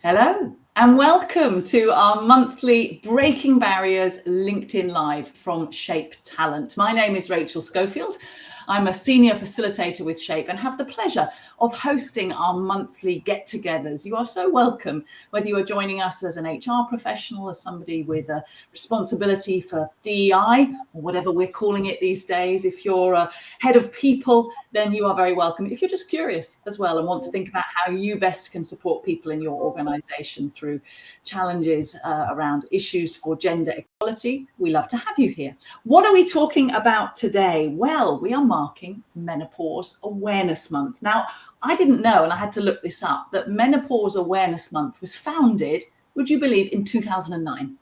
Hello and welcome to our monthly Breaking Barriers LinkedIn Live from Shape Talent. My name is Rachel Schofield. I'm a senior facilitator with Shape and have the pleasure of hosting our monthly get-togethers. You are so welcome, whether you are joining us as an HR professional, as somebody with a responsibility for DEI, or whatever we're calling it these days. If you're a head of people, then you are very welcome. If you're just curious as well and want to think about how you best can support people in your organization through challenges around issues for gender equality, we love to have you here. What are we talking about today? Well, we are marking Menopause Awareness Month. Now, I didn't know, and I had to look this up, that Menopause Awareness Month was founded, would you believe, in 2009.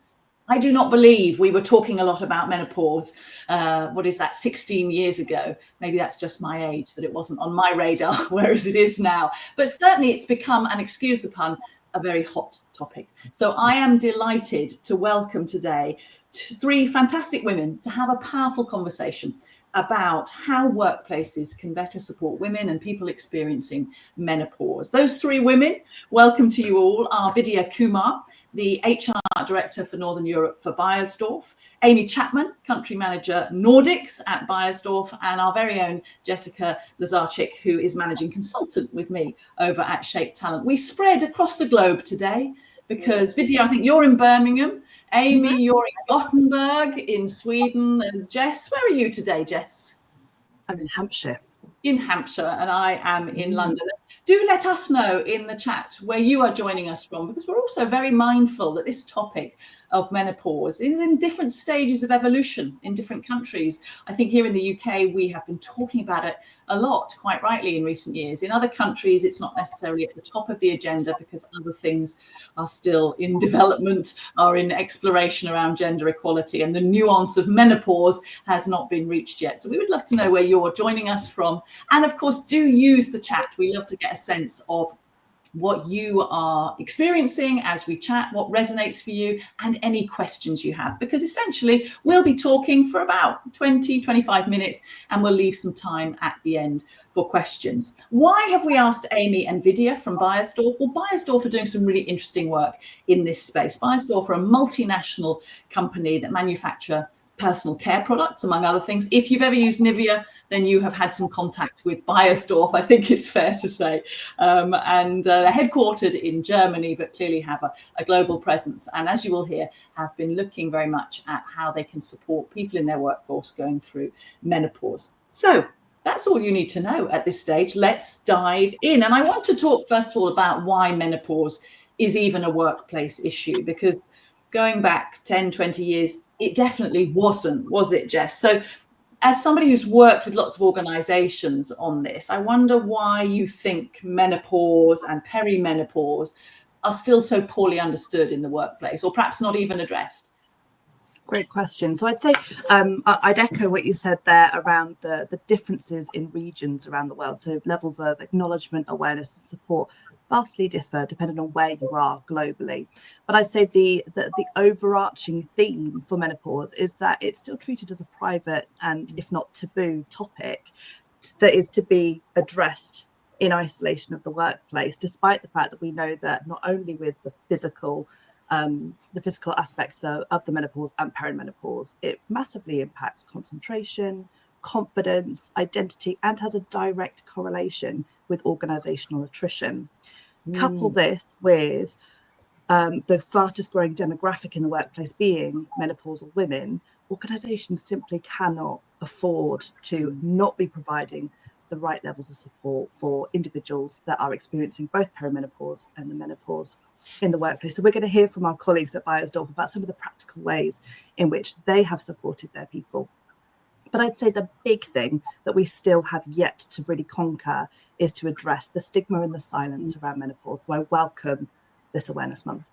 I do not believe we were talking a lot about menopause, 16 years ago. Maybe that's just my age, that it wasn't on my radar, whereas it is now. But certainly it's become, and excuse the pun, a very hot topic. So I am delighted to welcome today three fantastic women to have a powerful conversation about how workplaces can better support women and people experiencing menopause. Those three women, welcome to you all, are Vidya Kumar, the HR Director for Northern Europe for Beiersdorf, Amy Chapman, Country Manager Nordics at Beiersdorf, and our very own Jessica Lazarczyk, who is Managing Consultant with me over at Shape Talent. We spread across the globe today because Vidya, I think you're in Birmingham, Amy, you're in Gothenburg in Sweden, and Jess, where are you today, Jess? I'm in Hampshire. In Hampshire, and I am in London. Do let us know in the chat where you are joining us from, because we're also very mindful that this topic of menopause is in different stages of evolution in different countries. I think here in the UK, we have been talking about it a lot, quite rightly, in recent years. In other countries, it's not necessarily at the top of the agenda because other things are still in development, are in exploration around gender equality, and the nuance of menopause has not been reached yet. So we would love to know where you're joining us from. And of course, do use the chat. We love to get a sense of what you are experiencing as we chat, what resonates for you, and any questions you have, because essentially we'll be talking for about 20-25 minutes and we'll leave some time at the end for questions. Why have we asked Amy and Vidya from Beiersdorf? Well, Beiersdorf are doing some really interesting work in this space. Beiersdorf are a multinational company that manufacture personal care products, among other things. If you've ever used Nivea, then you have had some contact with Beiersdorf, I think it's fair to say. And they're headquartered in Germany, but clearly have a global presence. And as you will hear, have been looking very much at how they can support people in their workforce going through menopause. So that's all you need to know at this stage. Let's dive in. And I want to talk, first of all, about why menopause is even a workplace issue, because going back 10, 20 years, it definitely wasn't, was it, Jess? So as somebody who's worked with lots of organizations on this, I wonder why you think menopause and perimenopause are still so poorly understood in the workplace, or perhaps not even addressed. Great question. So I'd say I'd echo what you said there around the differences in regions around the world. So levels of acknowledgement, awareness and support vastly differ depending on where you are globally. But I'd say the overarching theme for menopause is that it's still treated as a private and, if not taboo, topic that is to be addressed in isolation of the workplace, despite the fact that we know that not only with the physical aspects of the menopause and perimenopause, it massively impacts concentration, confidence, identity, and has a direct correlation with organizational attrition. Couple this with the fastest growing demographic in the workplace being menopausal women, organizations simply cannot afford to not be providing the right levels of support for individuals that are experiencing both perimenopause and the menopause in the workplace. So we're going to hear from our colleagues at Beiersdorf about some of the practical ways in which they have supported their people. But I'd say the big thing that we still have yet to really conquer is to address the stigma and the silence around menopause. So I welcome this Awareness Month.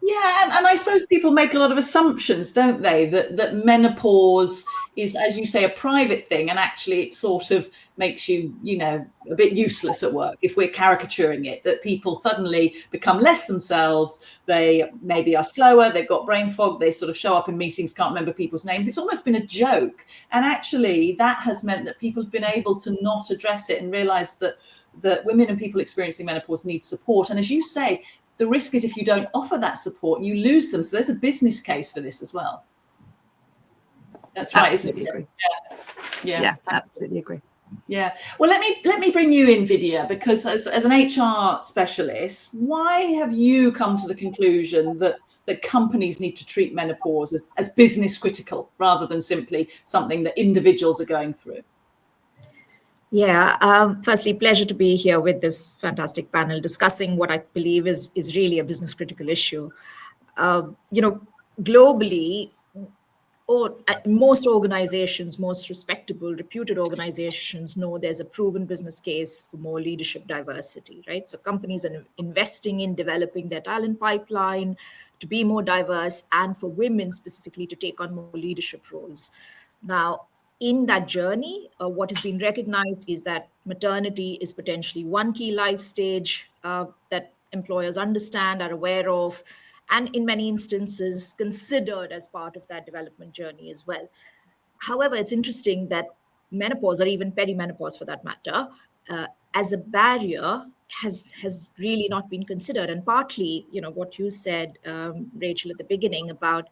Yeah, and I suppose people make a lot of assumptions, don't they, that menopause is, as you say, a private thing, and actually it sort of makes you, a bit useless at work, if we're caricaturing it, that people suddenly become less themselves, they maybe are slower, they've got brain fog, they sort of show up in meetings, can't remember people's names. It's almost been a joke. And actually that has meant that people have been able to not address it and realize that that women and people experiencing menopause need support. And as you say, the risk is if you don't offer that support, you lose them. So there's a business case for this as well. That's right. Absolutely agree. Yeah, absolutely agree. Yeah. Well, let me bring you in, Vidya, because as an HR specialist, why have you come to the conclusion that companies need to treat menopause as business critical rather than simply something that individuals are going through? Yeah, firstly, pleasure to be here with this fantastic panel discussing what I believe is really a business critical issue. Globally, most organizations, most respectable, reputed organizations know there's a proven business case for more leadership diversity, right? So companies are investing in developing their talent pipeline to be more diverse and for women specifically to take on more leadership roles. Now, in that journey, what has been recognized is that maternity is potentially one key life stage that employers understand, are aware of, and in many instances considered as part of that development journey as well. However, it's interesting that menopause, or even perimenopause for that matter, as a barrier has really not been considered. And partly, what you said, Rachel, at the beginning about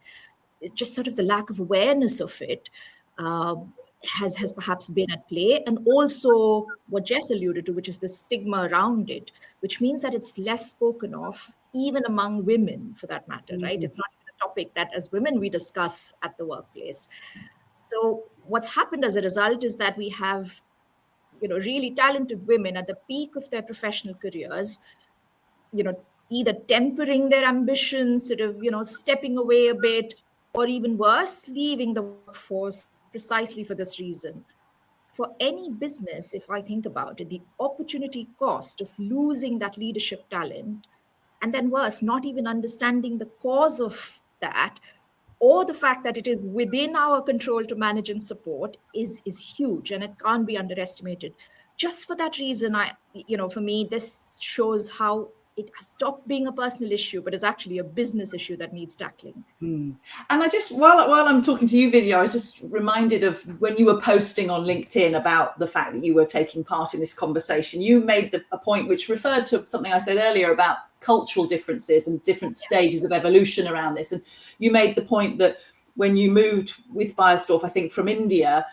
just sort of the lack of awareness of it has perhaps been at play. And also what Jess alluded to, which is the stigma around it, which means that it's less spoken of, even among women for that matter, right? It's not even a topic that as women we discuss at the workplace. So what's happened as a result is that we have, really talented women at the peak of their professional careers, either tempering their ambitions, sort of, stepping away a bit, or even worse, leaving the workforce precisely for this reason. For any business, if I think about it, the opportunity cost of losing that leadership talent, and then worse, not even understanding the cause of that, or the fact that it is within our control to manage and support is huge, and it can't be underestimated. Just for that reason, for me, this shows how it has stopped being a personal issue, but is actually a business issue that needs tackling. And I just, while I'm talking to you, Vidya, I was just reminded of when you were posting on LinkedIn about the fact that you were taking part in this conversation. You made a point which referred to something I said earlier about cultural differences and different stages of evolution around this. And you made the point that when you moved with Beiersdorf, I think from India,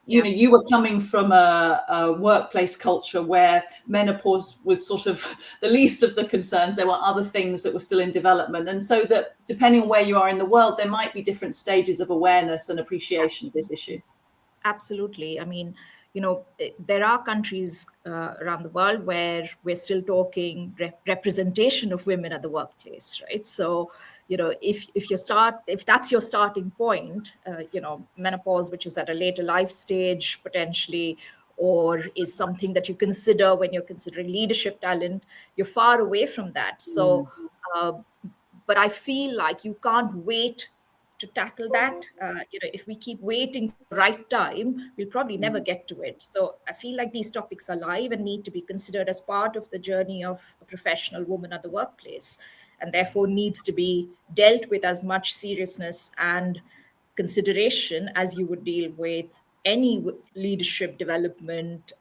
you were coming from a workplace culture where menopause was sort of the least of the concerns. There were other things that were still in development. And so that depending on where you are in the world, there might be different stages of awareness and appreciation of this issue. Absolutely. I mean, there are countries around the world where we're still talking representation of women at the workplace, right? So, if that's your starting point, menopause, which is at a later life stage potentially, or is something that you consider when you're considering leadership talent, you're far away from that. So, but I feel like you can't wait to tackle that. If we keep waiting for the right time, we'll probably never get to it. So I feel like these topics are live and need to be considered as part of the journey of a professional woman at the workplace, and therefore needs to be dealt with as much seriousness and consideration as you would deal with any leadership development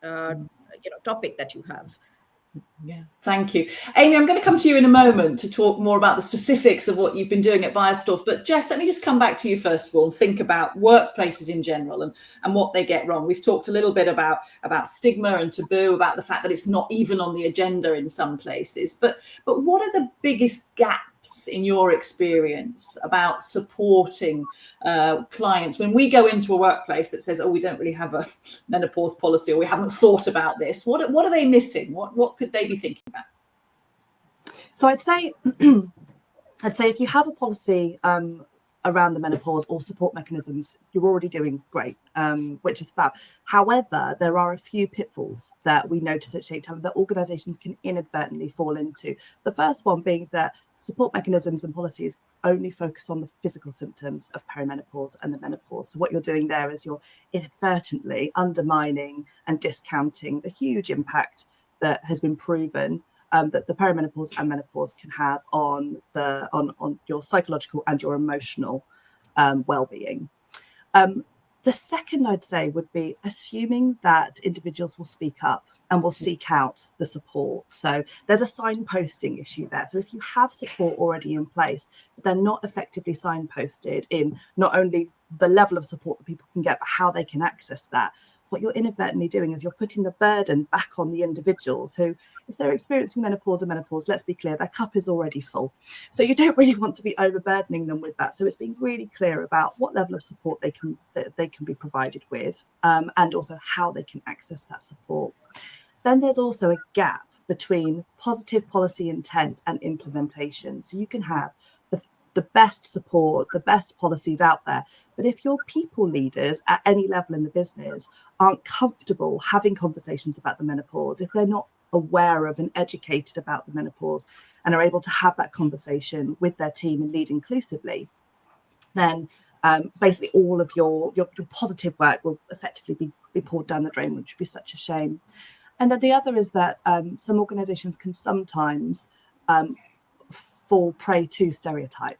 topic that you have. Yeah, thank you. Amy, I'm going to come to you in a moment to talk more about the specifics of what you've been doing at Beiersdorf. But Jess, let me just come back to you first of all and think about workplaces in general and what they get wrong. We've talked a little bit about stigma and taboo, about the fact that it's not even on the agenda in some places. But what are the biggest gaps in your experience about supporting clients when we go into a workplace that says, oh, we don't really have a menopause policy, or we haven't thought about this? What are they missing? What could they be thinking about? So I'd say if you have a policy around the menopause or support mechanisms, you're already doing great, which is fab. However, there are a few pitfalls that we notice at Shape Talent that organisations can inadvertently fall into. The first one being that support mechanisms and policies only focus on the physical symptoms of perimenopause and the menopause. So what you're doing there is you're inadvertently undermining and discounting the huge impact that has been proven that the perimenopause and menopause can have on your psychological and your emotional well-being. The second I'd say would be assuming that individuals will speak up and will seek out the support. So there's a signposting issue there. So if you have support already in place, but they're not effectively signposted in not only the level of support that people can get, but how they can access that, what you're inadvertently doing is you're putting the burden back on the individuals who, if they're experiencing menopause, let's be clear, their cup is already full. So you don't really want to be overburdening them with that. So it's being really clear about what level of support they can be provided with, and also how they can access that support. Then there's also a gap between positive policy intent and implementation. So you can have the best support, the best policies out there, but if your people leaders at any level in the business aren't comfortable having conversations about the menopause, if they're not aware of and educated about the menopause and are able to have that conversation with their team and lead inclusively, then basically all of your positive work will effectively be poured down the drain, which would be such a shame. And then the other is that some organizations can sometimes fall prey to stereotype.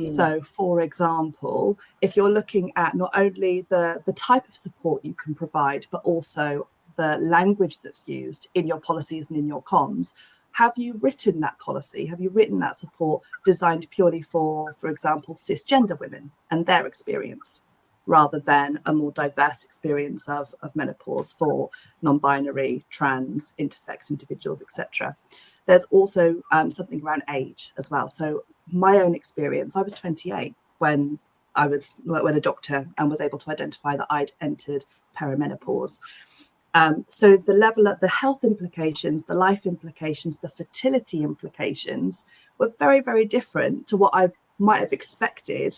So, for example, if you're looking at not only the type of support you can provide, but also the language that's used in your policies and in your comms, have you written that policy? Have you written that support designed purely for example, cisgender women and their experience, rather than a more diverse experience of menopause for non-binary, trans, intersex individuals, etc.? There's also something around age as well. So my own experience, I was 28 when a doctor and was able to identify that I'd entered perimenopause. So the level of the health implications, the life implications, the fertility implications were very, very different to what I might have expected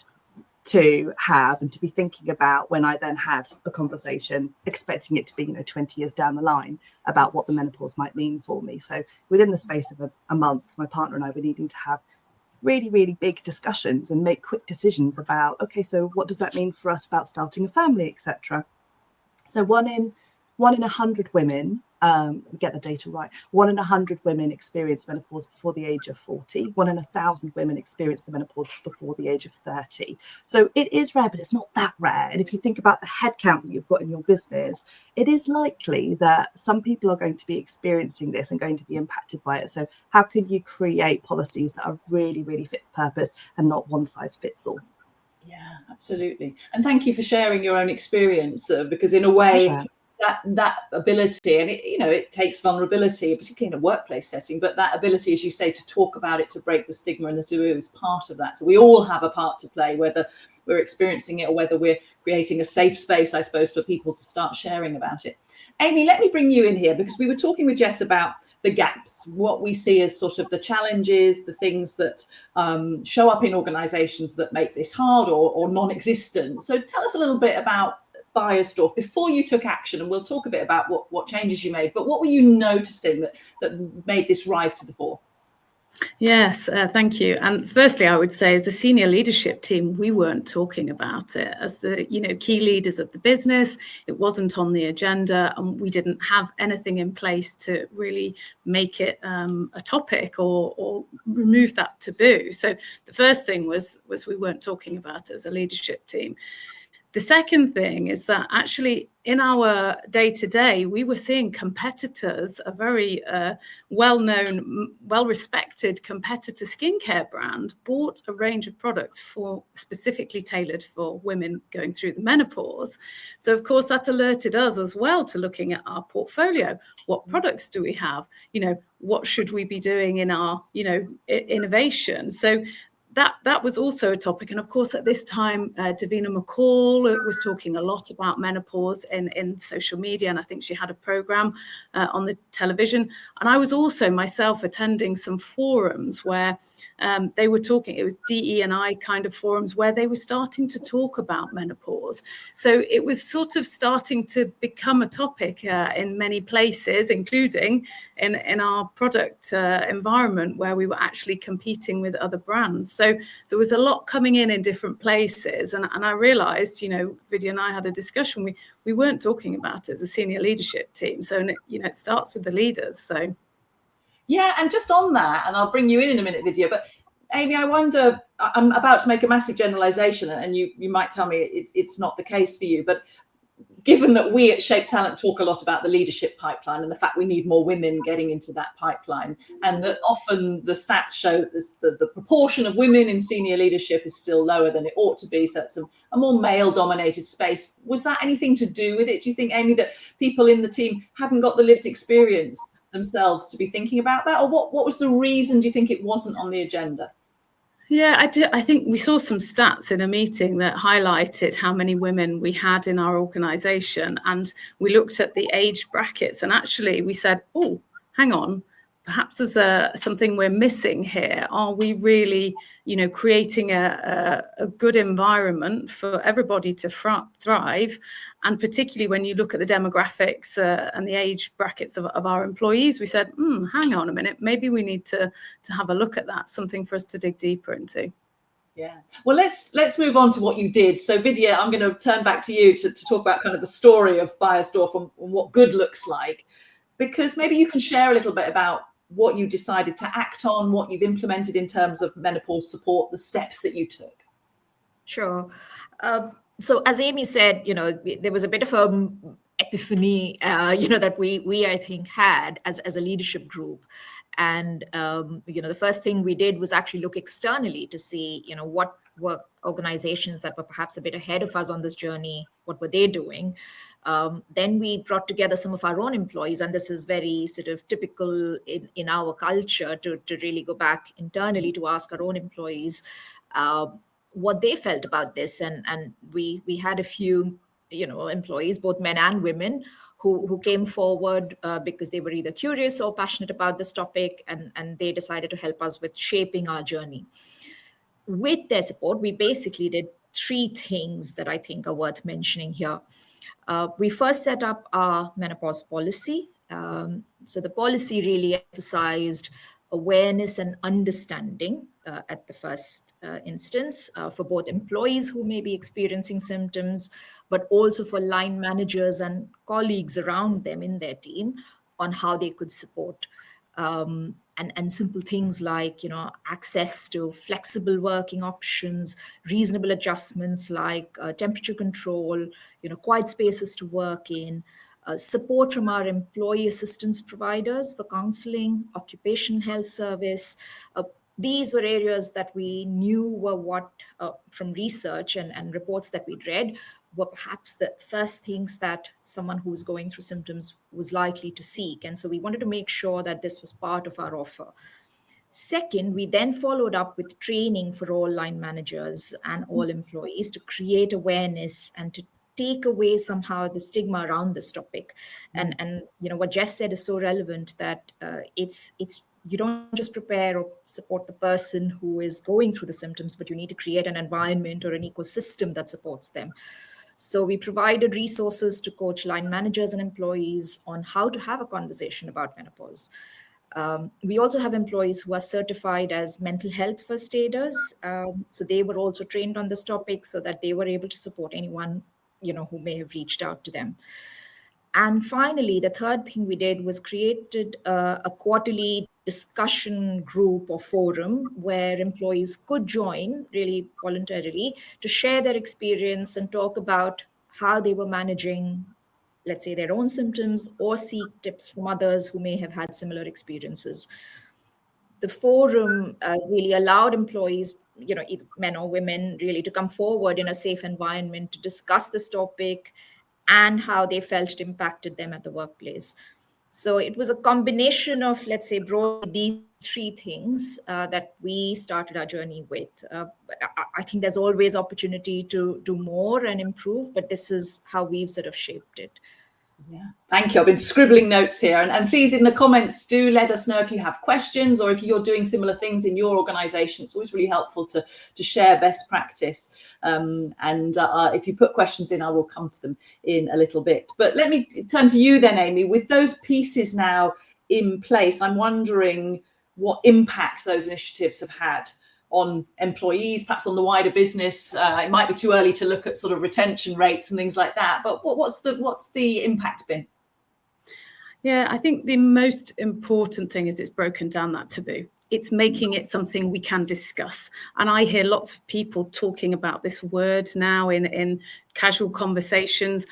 to have and to be thinking about when I then had a conversation, expecting it to be 20 years down the line about what the menopause might mean for me. So within the space of a month, my partner and I were needing to have really, really big discussions and make quick decisions about, okay, so what does that mean for us about starting a family, etc. So one in 100 women, get the data right, 1 in 100 women experience menopause before the age of 40. 1 in 1,000 women experience the menopause before the age of 30. So it is rare, but it's not that rare. And if you think about the headcount that you've got in your business, it is likely that some people are going to be experiencing this and going to be impacted by it. So how can you create policies that are really, really fit for purpose and not one size fits all? Yeah, absolutely. And thank you for sharing your own experience, because in a way, Pleasure. that ability, and it takes vulnerability, particularly in a workplace setting, but that ability, as you say, to talk about it, to break the stigma and the taboo is part of that. So we all have a part to play, whether we're experiencing it or whether we're creating a safe space, I suppose, for people to start sharing about it. Amy, let me bring you in here, because we were talking with Jess about the gaps, what we see as sort of the challenges, the things that show up in organizations that make this hard or non-existent. So tell us a little bit about Beiersdorf before you took action, and we'll talk a bit about what changes you made, but what were you noticing that made this rise to the fore? Yes, thank you. And firstly, I would say as a senior leadership team, we weren't talking about it. As the key leaders of the business, it wasn't on the agenda, and we didn't have anything in place to really make it a topic or remove that taboo. So the first thing was we weren't talking about it as a leadership team. The second thing is that actually in our day-to-day, we were seeing competitors, a very well-known, well-respected competitor skincare brand, bought a range of products specifically tailored for women going through the menopause. So, of course, that alerted us as well to looking at our portfolio. What products do we have? What should we be doing in our, innovation? So that was also a topic. And of course, at this time, Davina McCall was talking a lot about menopause in social media. And I think she had a program on the television. And I was also myself attending some forums where they were talking, it was DE&I kind of forums where they were starting to talk about menopause. So it was sort of starting to become a topic in many places, including in our product environment where we were actually competing with other brands. So there was a lot coming in different places. And I realized, Vidya and I had a discussion. We weren't talking about it as a senior leadership team. So, it starts with the leaders. So. Yeah, and just on that, and I'll bring you in a minute, Vidya, but Amy, I wonder, I'm about to make a massive generalization, and you might tell me it's not the case for you, but given that we at Shape Talent talk a lot about the leadership pipeline and the fact we need more women getting into that pipeline, and that often the stats show that the proportion of women in senior leadership is still lower than it ought to be, so that's a more male-dominated space. Was that anything to do with it? Do you think, Amy, that people in the team hadn't got the lived experience themselves to be thinking about that? Or what was the reason, do you think, it wasn't on the agenda? Yeah, I think we saw some stats in a meeting that highlighted how many women we had in our organisation, and we looked at the age brackets, and actually we said, oh, hang on, perhaps there's something we're missing here. Are we really, creating a good environment for everybody to thrive? And particularly when you look at the demographics and the age brackets of our employees, we said, hang on a minute, maybe we need to have a look at that, something for us to dig deeper into. Yeah. Well, let's move on to what you did. So Vidya, I'm going to turn back to you to talk about kind of the story of Beiersdorf and what good looks like, because maybe you can share a little bit about what you decided to act on, what you've implemented in terms of menopause support, the steps that you took. Sure. So as Amy said, there was a bit of a epiphany, that we I think had as a leadership group. And, the first thing we did was actually look externally to see, what were organizations that were perhaps a bit ahead of us on this journey, what were they doing? Then we brought together some of our own employees, and this is very sort of typical in our culture to really go back internally to ask our own employees what they felt about this. And we had a few, employees, both men and women, who came forward because they were either curious or passionate about this topic, and they decided to help us with shaping our journey. With their support, we basically did 3 things that I think are worth mentioning here. We first set up our menopause policy. So the policy really emphasized awareness and understanding at the first instance for both employees who may be experiencing symptoms, but also for line managers and colleagues around them in their team on how they could support. And simple things like, access to flexible working options, reasonable adjustments like temperature control, quiet spaces to work in, support from our employee assistance providers for counseling, occupational health service. These were areas that we knew were what, from research and reports that we'd read, were perhaps the first things that someone who's going through symptoms was likely to seek. And so we wanted to make sure that this was part of our offer. Second, we then followed up with training for all line managers and all employees to create awareness and to take away somehow the stigma around this topic. And what Jess said is so relevant, that it's you don't just prepare or support the person who is going through the symptoms, but you need to create an environment or an ecosystem that supports them. So we provided resources to coach line managers and employees on how to have a conversation about menopause. We also have employees who are certified as mental health first aiders. So they were also trained on this topic so that they were able to support anyone, who may have reached out to them. And finally, the third thing we did was created a quarterly discussion group or forum where employees could join really voluntarily to share their experience and talk about how they were managing, let's say, their own symptoms, or seek tips from others who may have had similar experiences. The forum really allowed employees, either men or women, really to come forward in a safe environment to discuss this topic and how they felt it impacted them at the workplace. So it was a combination of, let's say, broadly these 3 things that we started our journey with. I think there's always opportunity to do more and improve, but this is how we've sort of shaped it. Yeah, thank you. I've been scribbling notes here, and please, in the comments, do let us know if you have questions or if you're doing similar things in your organisation. It's always really helpful to share best practice. If you put questions in, I will come to them in a little bit. But let me turn to you then, Amy. With those pieces now in place, I'm wondering what impact those initiatives have had on employees, perhaps on the wider business. It might be too early to look at sort of retention rates and things like that, but what's the impact been? Yeah, I think the most important thing is it's broken down that taboo. It's making it something we can discuss. And I hear lots of people talking about this word now in casual conversations.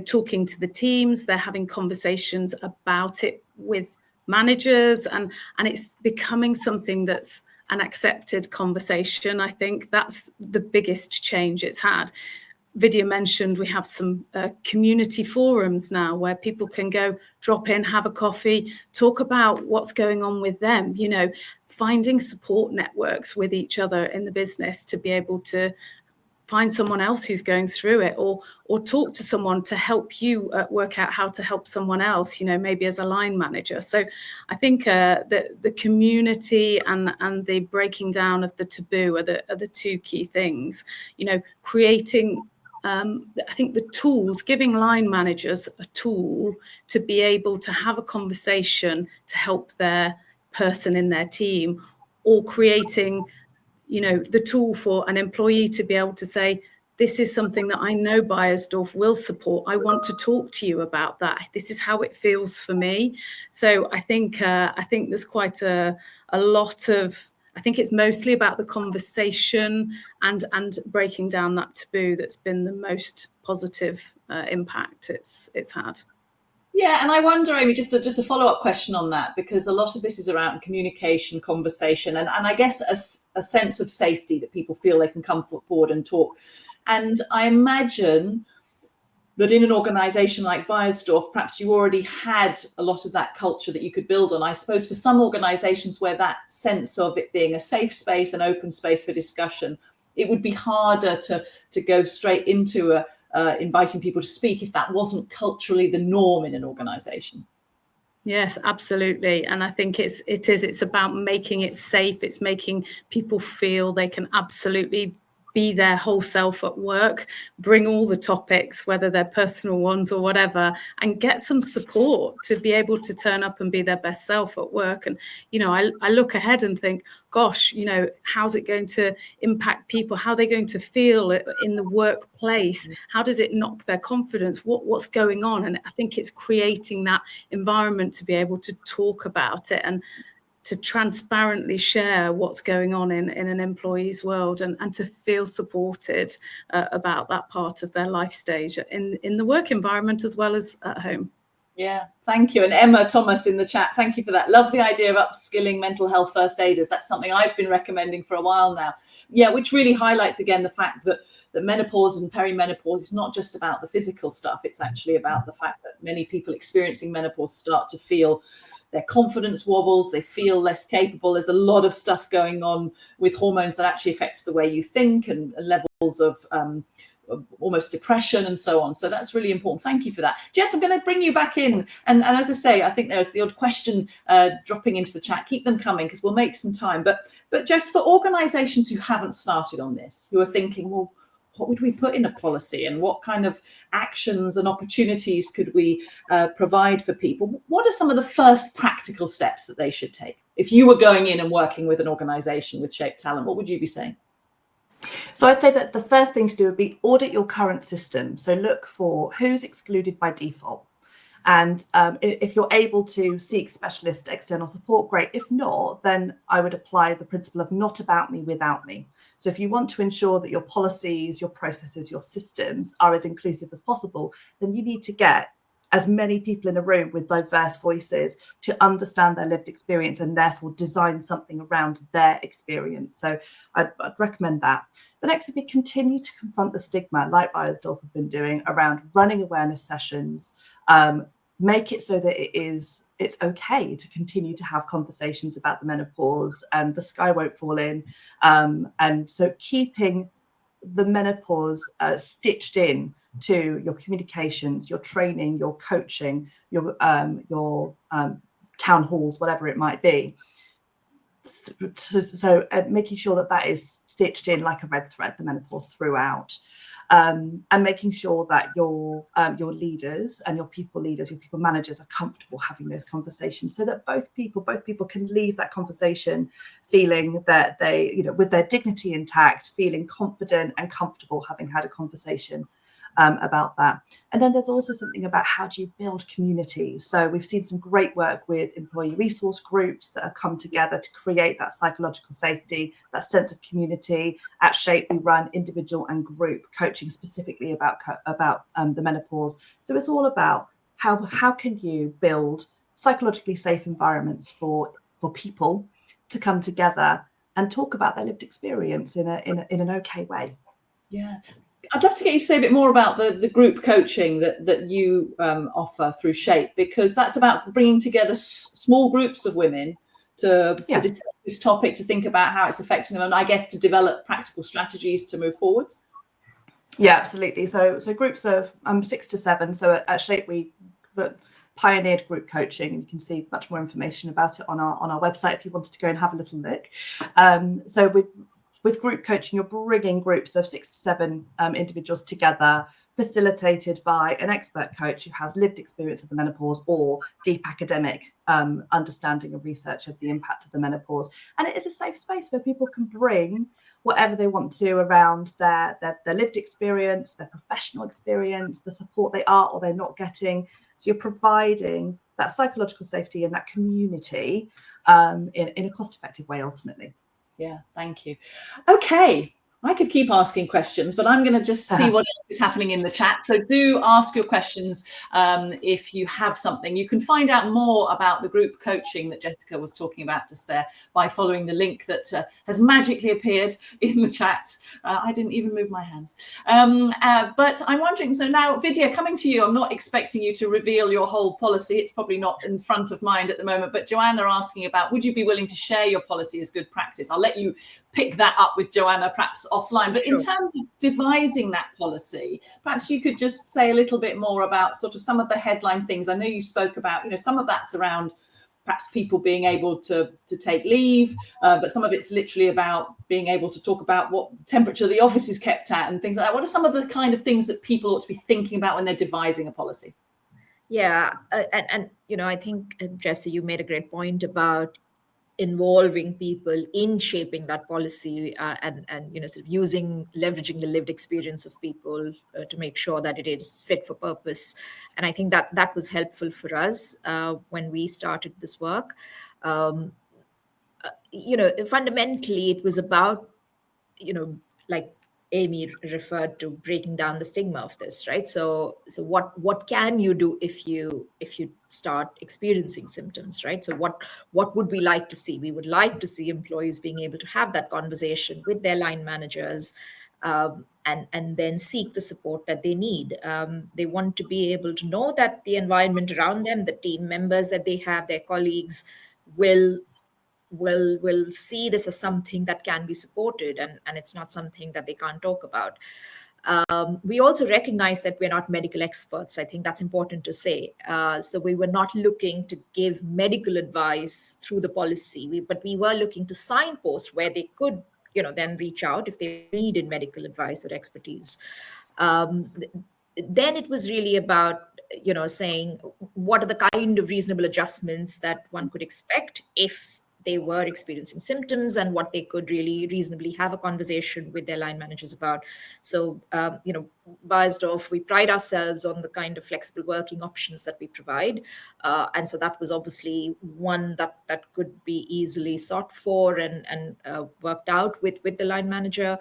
talking to the teams, they're having conversations about it with managers, and it's becoming something that's an accepted conversation. I think that's the biggest change it's had. Vidya mentioned we have some community forums now where people can go drop in, have a coffee, talk about what's going on with them, finding support networks with each other in the business to be able to find someone else who's going through it, or talk to someone to help you work out how to help someone else, maybe as a line manager. So I think the community and the breaking down of the taboo are the two key things. Creating I think the tools, giving line managers a tool to be able to have a conversation to help their person in their team, or creating the tool for an employee to be able to say, this is something that I know Beiersdorf will support. I want to talk to you about that. This is how it feels for me. So I think there's quite a lot of, I think it's mostly about the conversation and breaking down that taboo that's been the most positive impact it's had. Yeah, and I wonder, Amy, just a follow-up question on that, because a lot of this is around communication, conversation, and I guess a sense of safety, that people feel they can come forward and talk. And I imagine that in an organisation like Beiersdorf, perhaps you already had a lot of that culture that you could build on. I suppose for some organisations where that sense of it being a safe space, an open space for discussion, it would be harder to go straight into inviting people to speak if that wasn't culturally the norm in an organisation. Yes, absolutely. And I think it's about making it safe. It's making people feel they can absolutely be their whole self at work, bring all the topics, whether they're personal ones or whatever, and get some support to be able to turn up and be their best self at work. And, I look ahead and think, gosh, how's it going to impact people? How are they going to feel in the workplace? How does it knock their confidence? What's going on? And I think it's creating that environment to be able to talk about it and to transparently share what's going on in an employee's world, and to feel supported about that part of their life stage in the work environment as well as at home. Yeah, thank you. And Emma Thomas in the chat, thank you for that. Love the idea of upskilling mental health first aiders. That's something I've been recommending for a while now. Yeah, which really highlights again the fact that menopause and perimenopause is not just about the physical stuff. It's actually about the fact that many people experiencing menopause start to feel their confidence wobbles, they feel less capable. There's a lot of stuff going on with hormones that actually affects the way you think, and levels of almost depression and so on. So that's really important. Thank you for that. Jess, I'm going to bring you back in. And as I say, I think there's the odd question dropping into the chat. Keep them coming because we'll make some time. But Jess, for organisations who haven't started on this, who are thinking, well, what would we put in a policy, and what kind of actions and opportunities could we provide for people? What are some of the first practical steps that they should take? If you were going in and working with an organisation with Shape Talent, what would you be saying? So I'd say that the first thing to do would be audit your current system. So look for who's excluded by default. And if you're able to seek specialist external support, great. If not, then I would apply the principle of not about me, without me. So if you want to ensure that your policies, your processes, your systems are as inclusive as possible, then you need to get as many people in a room with diverse voices to understand their lived experience and therefore design something around their experience. So I'd recommend that. The next would be continue to confront the stigma, like Beiersdorf have been doing, around running awareness sessions. Make it so that it's okay to continue to have conversations about the menopause, and the sky won't fall in. And so keeping the menopause stitched in to your communications, your training, your coaching, your town halls, whatever it might be. So making sure that is stitched in like a red thread, the menopause throughout. And making sure that your leaders and your people leaders, your people managers are comfortable having those conversations, so that both people can leave that conversation feeling that they, with their dignity intact, feeling confident and comfortable having had a conversation. about that. And then there's also something about how do you build communities. So we've seen some great work with employee resource groups that have come together to create that psychological safety, that sense of community. At Shape, we run individual and group coaching specifically about the menopause. So it's all about how can you build psychologically safe environments for people to come together and talk about their lived experience in an okay way. Yeah. I'd love to get you to say a bit more about the group coaching that you offer through Shape, because that's about bringing together small groups of women to discuss this topic, to think about how it's affecting them, and I guess to develop practical strategies to move forwards. Yeah, absolutely. So groups of 6 to 7. So at Shape we pioneered group coaching, and you can see much more information about it on our website if you wanted to go and have a little look. So with group coaching, you're bringing groups of 6 to 7 individuals together, facilitated by an expert coach who has lived experience of the menopause or deep academic understanding and research of the impact of the menopause. And it is a safe space where people can bring whatever they want to around their lived experience, their professional experience, the support they are or they're not getting. So you're providing that psychological safety and that community in a cost-effective way, ultimately. Yeah, thank you. Okay, I could keep asking questions, but I'm going to just see what else is happening in the chat. So do ask your questions if you have something. You can find out more about the group coaching that Jessica was talking about just there by following the link that has magically appeared in the chat. I didn't even move my hands. But I'm wondering, so now, Vidya, coming to you, I'm not expecting you to reveal your whole policy. It's probably not in front of mind at the moment, but Joanna asking about, would you be willing to share your policy as good practice? I'll let you pick that up with Joanna perhaps offline. But sure. In terms of devising that policy, perhaps you could just say a little bit more about sort of some of the headline things. I know you spoke about, some of that's around perhaps people being able to take leave, but some of it's literally about being able to talk about what temperature the office is kept at and things like that. What are some of the kind of things that people ought to be thinking about when they're devising a policy? Yeah, and I think, Jess, you made a great point about involving people in shaping that policy and sort of leveraging the lived experience of people to make sure that it is fit for purpose. And I think that was helpful for us when we started this work. Fundamentally, it was about, like Amy referred to, breaking down the stigma of this, right? So what can you do if you start experiencing symptoms, right? So what would we like to see? We would like to see employees being able to have that conversation with their line managers and then seek the support that they need. They want to be able to know that the environment around them, the team members that they have, their colleagues will see this as something that can be supported, and it's not something that they can't talk about. We also recognize that we're not medical experts. I think that's important to say. So we were not looking to give medical advice through the policy, but we were looking to signpost where they could, then reach out if they needed medical advice or expertise. Then it was really about, saying what are the kind of reasonable adjustments that one could expect if they were experiencing symptoms, and what they could really reasonably have a conversation with their line managers about. So, Beiersdorf, we pride ourselves on the kind of flexible working options that we provide. And so that was obviously one that could be easily sought for and worked out with the line manager.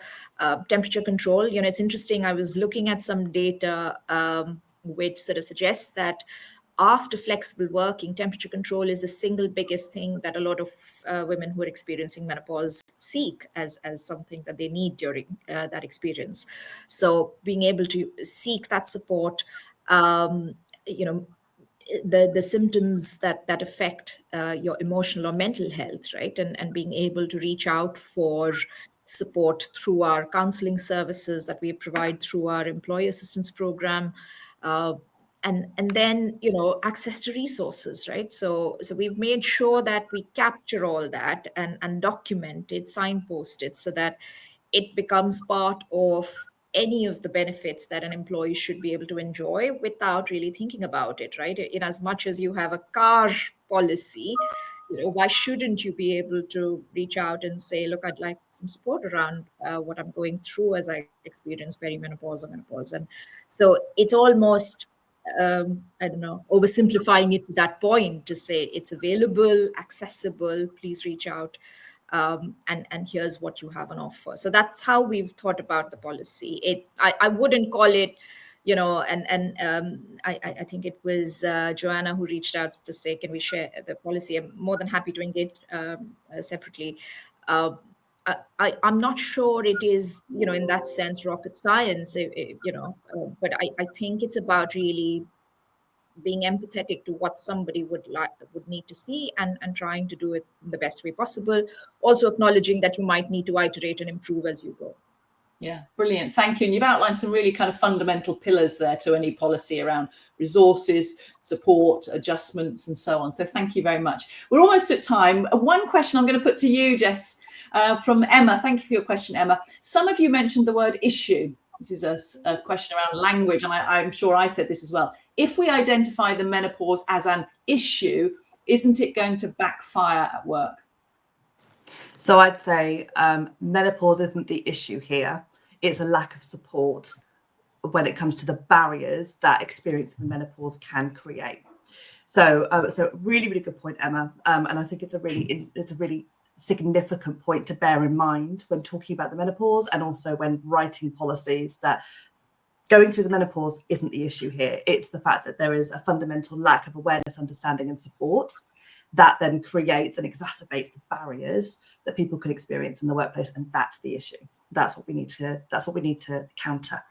Temperature control, it's interesting. I was looking at some data which sort of suggests that after flexible working, temperature control is the single biggest thing that a lot of women who are experiencing menopause seek as something that they need during that experience. So being able to seek that support, the symptoms that affect your emotional or mental health, right? And being able to reach out for support through our counseling services that we provide through our employee assistance program. And then, access to resources, right? So we've made sure that we capture all that and document it, signpost it, so that it becomes part of any of the benefits that an employee should be able to enjoy without really thinking about it, right? In as much as you have a car policy, why shouldn't you be able to reach out and say, look, I'd like some support around what I'm going through as I experience perimenopause or menopause. And so it's almost, I don't know, oversimplifying it to that point to say it's available, accessible, please reach out. And here's what you have on offer. So that's how we've thought about the policy. I wouldn't call it, I think it was Joanna who reached out to say, can we share the policy? I'm more than happy to engage separately. I'm not sure it is, in that sense, rocket science, but I think it's about really being empathetic to what somebody would need to see and trying to do it in the best way possible. Also acknowledging that you might need to iterate and improve as you go. Yeah, brilliant. Thank you. And you've outlined some really kind of fundamental pillars there to any policy around resources, support, adjustments, and so on. So thank you very much. We're almost at time. One question I'm going to put to you, Jess, from Emma. Thank you for your question, Emma. Some of you mentioned the word issue. This is a question around language, and I'm sure I said this as well. If we identify the menopause as an issue, isn't it going to backfire at work? So I'd say menopause isn't the issue here. It's a lack of support when it comes to the barriers that experiencing the menopause can create. So really, really good point, Emma. And I think it's a really significant point to bear in mind when talking about the menopause and also when writing policies, that going through the menopause isn't the issue here. It's the fact that there is a fundamental lack of awareness, understanding, and support that then creates and exacerbates the barriers that people can experience in the workplace, and that's the issue. That's what we need to counter.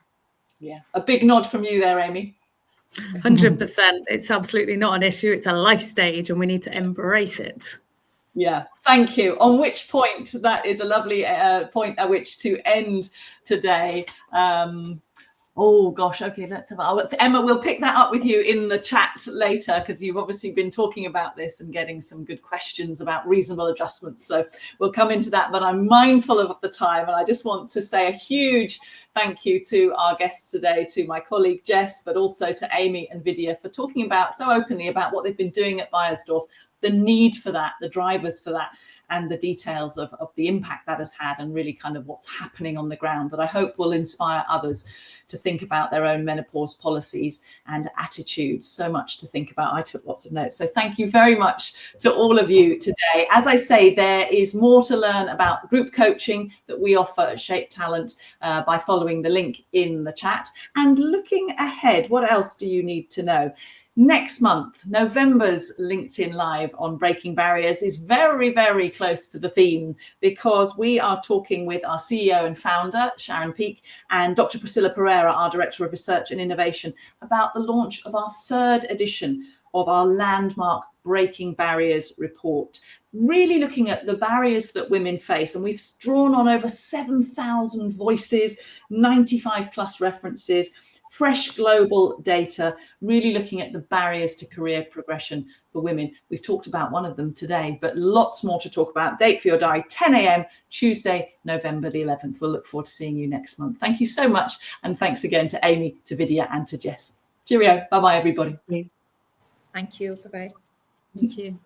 Yeah, a big nod from you there, Amy. 100%. It's absolutely not an issue. It's a life stage, and we need to embrace it. Yeah, thank you. On which point, that is a lovely point at which to end today. Oh gosh, okay, let's have Emma, we'll pick that up with you in the chat later, because you've obviously been talking about this and getting some good questions about reasonable adjustments. So we'll come into that, but I'm mindful of the time, and I just want to say a huge thank you to our guests today, to my colleague Jess, but also to Amy and Vidya for talking about so openly about what they've been doing at Beiersdorf, the need for that, the drivers for that, and the details of the impact that has had, and really kind of what's happening on the ground, that I hope will inspire others to think about their own menopause policies and attitudes. So much to think about. I took lots of notes. So thank you very much to all of you today. As I say, there is more to learn about group coaching that we offer at Shape Talent by following the link in the chat. And looking ahead, what else do you need to know? Next month, November's LinkedIn Live on Breaking Barriers is very, very close to the theme, because we are talking with our CEO and founder, Sharon Peake, and Dr. Priscilla Pereira, our Director of Research and Innovation, about the launch of our 3rd edition of our landmark Breaking Barriers report, really looking at the barriers that women face. And we've drawn on over 7,000 voices, 95 plus references, fresh global data, really looking at the barriers to career progression for women. We've talked about one of them today, but lots more to talk about. Date for your diary, 10 a.m, Tuesday, November the 11th. We'll look forward to seeing you next month. Thank you so much. And thanks again to Amy, to Vidya, and to Jess. Cheerio. Bye-bye, everybody. Thank you. Bye-bye. Thank you.